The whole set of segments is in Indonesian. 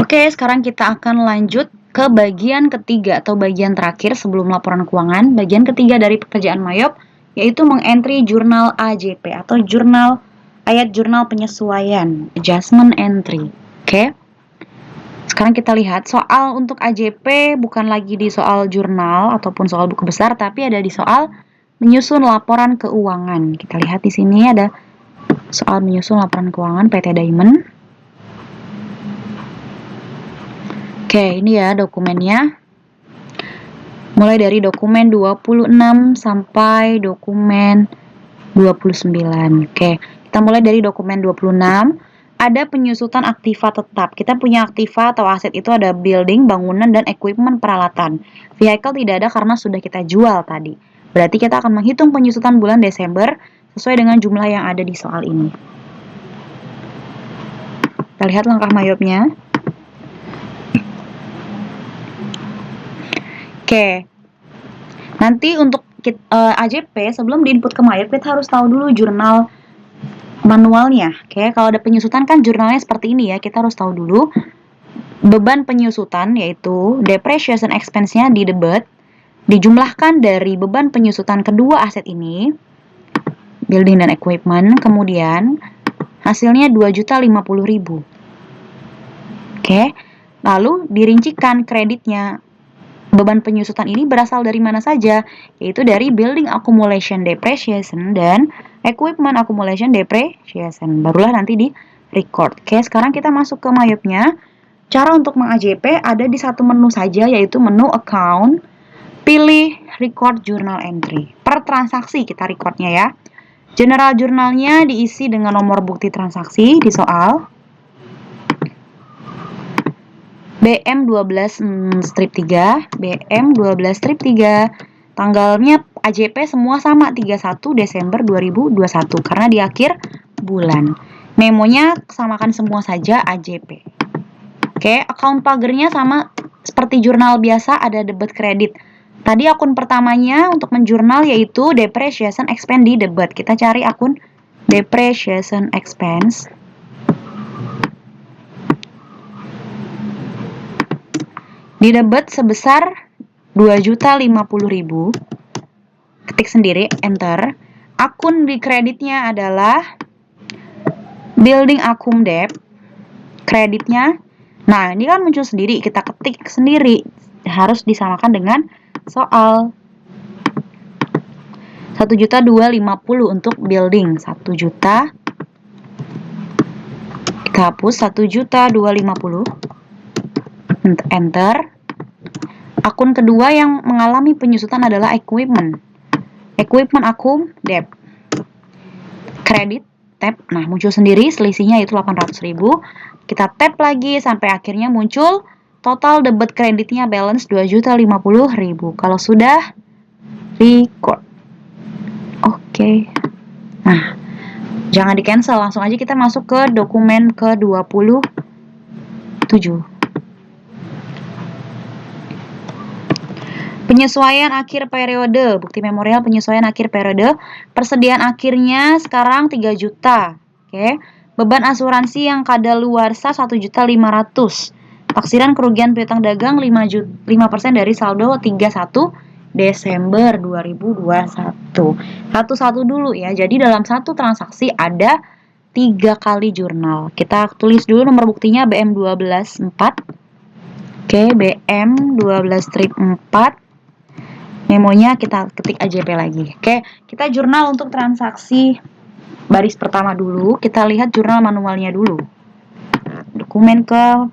Oke, sekarang kita akan lanjut ke bagian ketiga atau bagian terakhir sebelum laporan keuangan. Bagian ketiga dari pekerjaan Mayop yaitu mengentry jurnal AJP atau jurnal penyesuaian, adjustment entry. Oke. Sekarang kita lihat soal untuk AJP bukan lagi di soal jurnal ataupun soal buku besar, tapi ada di soal menyusun laporan keuangan. Kita lihat di sini ada soal menyusun laporan keuangan PT Diamond. Oke, ini ya dokumennya. Mulai dari dokumen 26 sampai dokumen 29. Oke, kita mulai dari dokumen 26. Ada penyusutan aktiva tetap. Kita punya aktiva atau aset itu ada building, bangunan, dan equipment peralatan. Vehicle tidak ada karena sudah kita jual tadi. Berarti kita akan menghitung penyusutan bulan Desember sesuai dengan jumlah yang ada di soal ini. Kita lihat langkah Mayopnya. Oke, nanti untuk AJP sebelum diinput ke Mayop kita harus tahu dulu jurnal manualnya. Oke, kalau ada penyusutan kan jurnalnya seperti ini ya, kita harus tahu dulu beban penyusutan yaitu depreciation expense-nya di debit dijumlahkan dari beban penyusutan kedua aset ini, building dan equipment, kemudian hasilnya 2.050.000. Oke, lalu dirincikan kreditnya. Beban penyusutan ini berasal dari mana saja, yaitu dari building accumulation depreciation dan equipment accumulation depreciation. Barulah nanti di record. Oke, sekarang kita masuk ke Mayopnya. Cara untuk meng-AJP ada di satu menu saja, yaitu menu account. Pilih record journal entry. Per transaksi kita recordnya ya. General jurnalnya diisi dengan nomor bukti transaksi di soal. BM12 strip 3, BM12 strip 3. Tanggalnya AJP semua sama 31 Desember 2021 karena di akhir bulan. Memonya samakan semua saja AJP. Oke, akun pagernya sama seperti jurnal biasa, ada debit kredit. Tadi akun pertamanya untuk menjurnal yaitu depreciation expense di debit. Kita cari akun depreciation expense. Di debit sebesar 2.050.000. Ketik sendiri, enter. Akun di kreditnya adalah building accum debt. Kreditnya, nah ini kan muncul sendiri, kita ketik sendiri. Harus disamakan dengan soal. 1.250.000 untuk building. 1 juta. Kita hapus 1.250.000. Enter. Akun kedua yang mengalami penyusutan adalah equipment. Equipment accum debt. Kredit, tab. Nah, muncul sendiri selisihnya itu 800.000. Kita tab lagi sampai akhirnya muncul total debit kreditnya balance 2.050.000. Kalau sudah record. Oke. Nah, jangan di cancel, langsung aja kita masuk ke dokumen ke-27. Penyesuaian akhir periode, bukti memorial penyesuaian akhir periode. Persediaan akhirnya sekarang 3 juta. Oke. Beban asuransi yang kadaluarsa 1.500.000. Taksiran kerugian piutang dagang 5% dari saldo 31 Desember 2021. Satu-satu dulu ya. Jadi dalam satu transaksi ada 3 kali jurnal. Kita tulis dulu nomor buktinya BM12 4. Oke, BM12 strip 4. Memonya kita ketik AJP lagi. Oke, kita jurnal untuk transaksi baris pertama dulu. Kita lihat jurnal manualnya dulu. Dokumen ke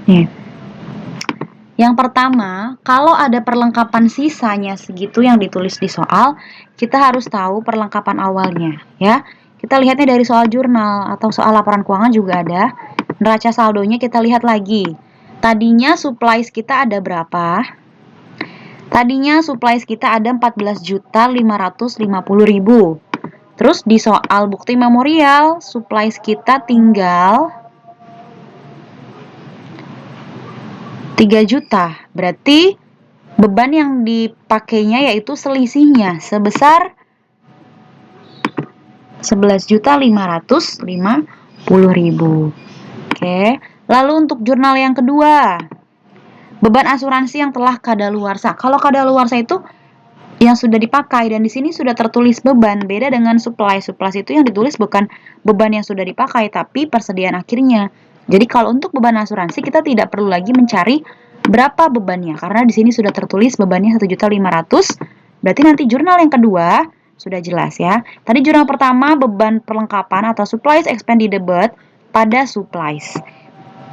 nih. Yang pertama, kalau ada perlengkapan sisanya segitu yang ditulis di soal, kita harus tahu perlengkapan awalnya, ya. Kita lihatnya dari soal jurnal atau soal laporan keuangan juga ada. Neraca saldonya kita lihat lagi. Tadinya supplies kita ada berapa? Tadinya supplies kita ada 14.550.000. Terus di soal bukti memorial, supplies kita tinggal 3 juta. Berarti beban yang dipakainya yaitu selisihnya sebesar 11.550.000. Oke. Lalu untuk jurnal yang kedua, beban asuransi yang telah kadaluarsa. Kalau kadaluarsa itu yang sudah dipakai, dan di sini sudah tertulis beban. Beda dengan supplies. Supplies itu yang ditulis bukan beban yang sudah dipakai, tapi persediaan akhirnya. Jadi kalau untuk beban asuransi kita tidak perlu lagi mencari berapa bebannya, karena di sini sudah tertulis bebannya 1.500.000. Berarti nanti jurnal yang kedua sudah jelas ya. Tadi jurnal pertama beban perlengkapan atau supplies expense debit pada supplies.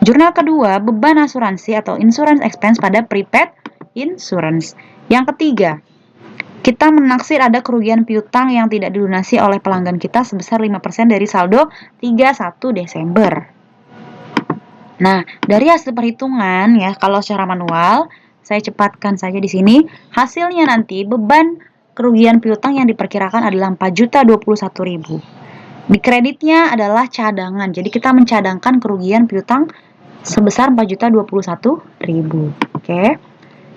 Jurnal kedua beban asuransi atau insurance expense pada prepaid insurance. Yang ketiga, kita menaksir ada kerugian piutang yang tidak dilunasi oleh pelanggan kita sebesar 5% dari saldo 31 Desember. Nah, dari hasil perhitungan ya, kalau secara manual, saya cepatkan saja di sini, hasilnya nanti beban kerugian piutang yang diperkirakan adalah 4.021.000. Di kreditnya adalah cadangan. Jadi kita mencadangkan kerugian piutang sebesar 4.021.000. Oke.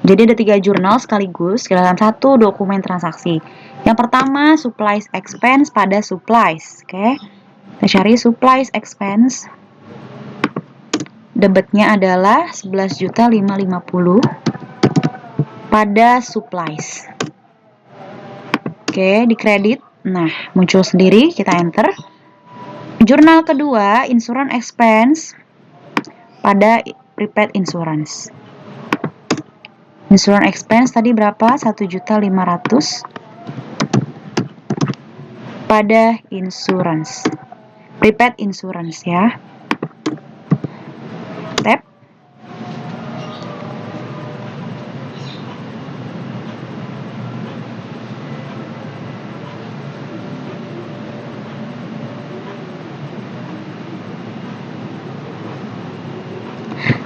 Jadi ada 3 jurnal sekaligus dalam satu dokumen transaksi. Yang pertama, supplies expense pada supplies. Oke. Kita cari supplies expense. Debitnya adalah 11.550 pada supplies. Oke, di kredit. Nah, muncul sendiri, kita enter. Jurnal kedua, insurance expense pada prepaid insurance. Insurance expense tadi berapa? 1.500.000 pada insurance. Prepaid insurance ya. Tab.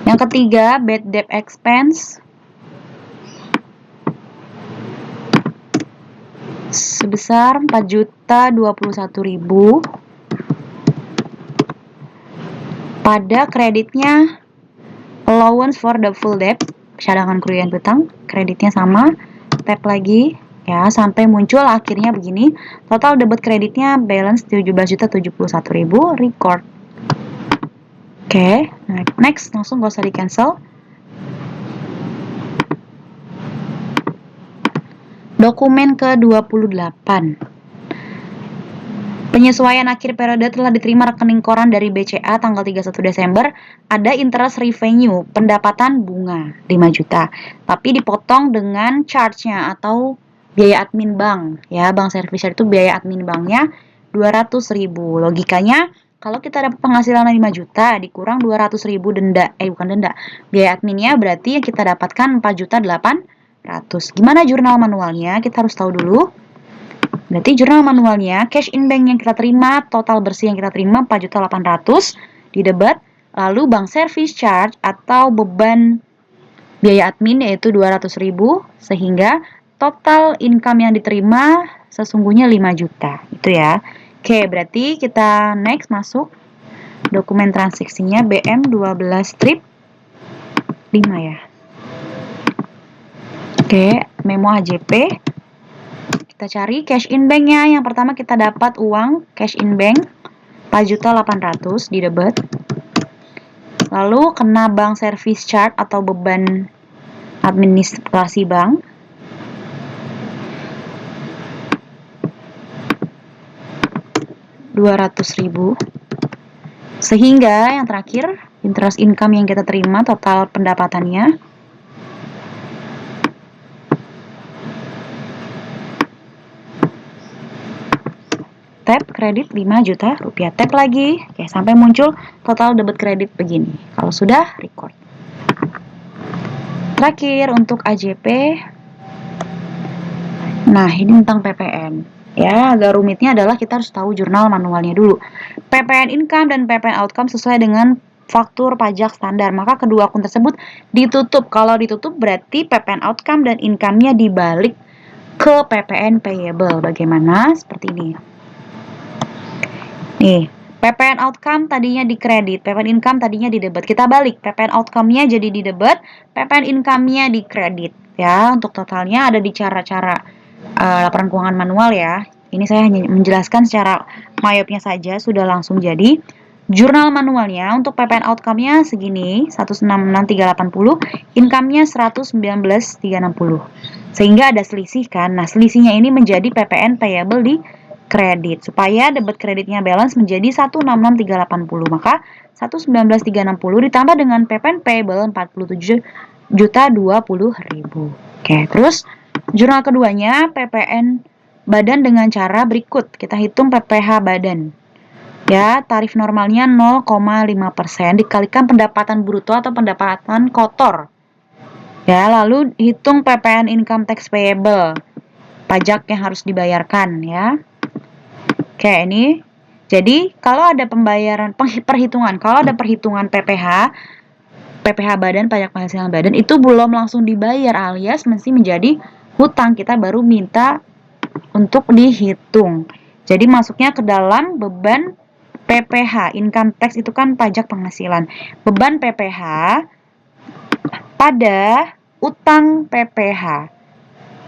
Yang ketiga, bad debt expense sebesar 4.021.000 pada kreditnya allowance for the full debt, cadangan kerugian piutang, kreditnya sama, tab lagi ya sampai muncul akhirnya begini, total debit kreditnya balance 17.071.000, record. Oke, next, langsung gak usah di cancel. Dokumen ke-28. Penyesuaian akhir periode telah diterima rekening koran dari BCA tanggal 31 Desember. Ada interest revenue, pendapatan bunga 5 juta. Tapi dipotong dengan charge-nya atau biaya admin bank. Ya, bank servicer itu biaya admin banknya 200.000. Logikanya, kalau kita dapat penghasilan 5 juta dikurang 200.000 denda, bukan denda, biaya adminnya berarti yang kita dapatkan 4.800.000. Gimana jurnal manualnya? Kita harus tahu dulu. Berarti jurnal manualnya, cash in bank yang kita terima, total bersih yang kita terima 4.800.000 di debit, lalu bank service charge atau beban biaya admin yaitu 200.000, sehingga total income yang diterima sesungguhnya 5 juta. Itu ya. Oke, berarti kita next masuk dokumen transaksinya BM 12 strip 5 ya. Oke, memo AJP. Kita cari cash in banknya. Yang pertama kita dapat uang cash in bank 4.800.000 di debit. Lalu kena bank service charge atau beban administrasi bank 200.000. Sehingga yang terakhir interest income yang kita terima total pendapatannya tab kredit 5 juta rupiah. Tab lagi, oke, sampai muncul total debit kredit begini. Kalau sudah, record. Terakhir untuk AJP. Nah, ini tentang PPN. Ya, agak rumitnya adalah kita harus tahu jurnal manualnya dulu. PPN income dan PPN outcome sesuai dengan faktur pajak standar. Maka kedua akun tersebut ditutup. Kalau ditutup berarti PPN outcome dan income-nya dibalik ke PPN payable. Bagaimana? Seperti ini. Nih, PPN outcome tadinya di kredit, PPN income tadinya di debit. Kita balik, PPN outcome-nya jadi di debit, PPN income-nya di kredit. Ya, untuk totalnya ada di cara-cara laporan keuangan manual ya. Ini saya hanya menjelaskan secara mayopnya saja, sudah langsung jadi. Jurnal manualnya untuk PPN outcome-nya segini, 166.380, income-nya 119.360. Sehingga ada selisih kan. Nah, selisihnya ini menjadi PPN payable di kredit. Supaya debit kreditnya balance menjadi 166.380. Maka 119.360 ditambah dengan PPN payable 47.020.000. Oke, terus jurnal keduanya PPN badan dengan cara berikut. Kita hitung PPH badan. Ya, tarif normalnya 0,5% dikalikan pendapatan bruto atau pendapatan kotor. Ya, lalu hitung PPN income tax payable. Pajak yang harus dibayarkan ya. Oke, ini. Jadi, kalau ada perhitungan, kalau ada perhitungan PPH badan, pajak penghasilan badan itu belum langsung dibayar alias mesti menjadi hutang, kita baru minta untuk dihitung. Jadi masuknya ke dalam beban PPH, income tax itu kan pajak penghasilan. Beban PPH pada utang PPH.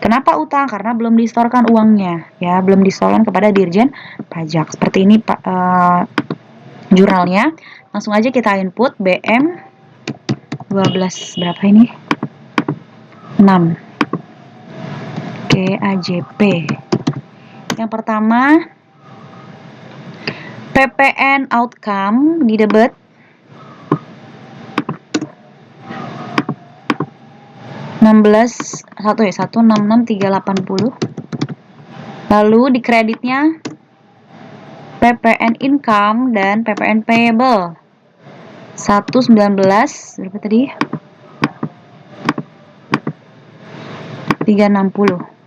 Kenapa utang? Karena belum disetorkan uangnya, ya, belum disetorkan kepada Dirjen Pajak. Seperti ini jurnalnya. Langsung aja kita input BM 12 berapa ini? 6. Oke, AJP. Yang pertama PPN outcome di debit 166.380. Lalu di kreditnya PPN income dan PPN payable 119 berapa tadi? 360.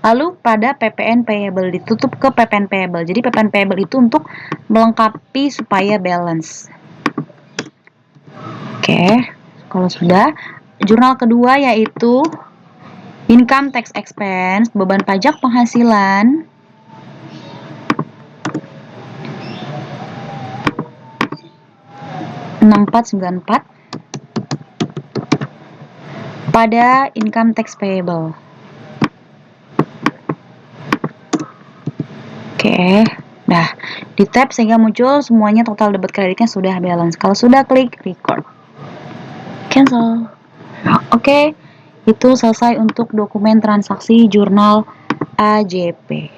Lalu pada PPN payable ditutup ke PPN payable. Jadi PPN payable itu untuk melengkapi supaya balance. Oke, kalau sudah, jurnal kedua yaitu income tax expense, beban pajak penghasilan. (6494) pada income tax payable. Oke, nah di tab sehingga muncul semuanya total debit kreditnya sudah balance. Kalau sudah, klik record, cancel. Oke, itu selesai untuk dokumen transaksi jurnal AJP.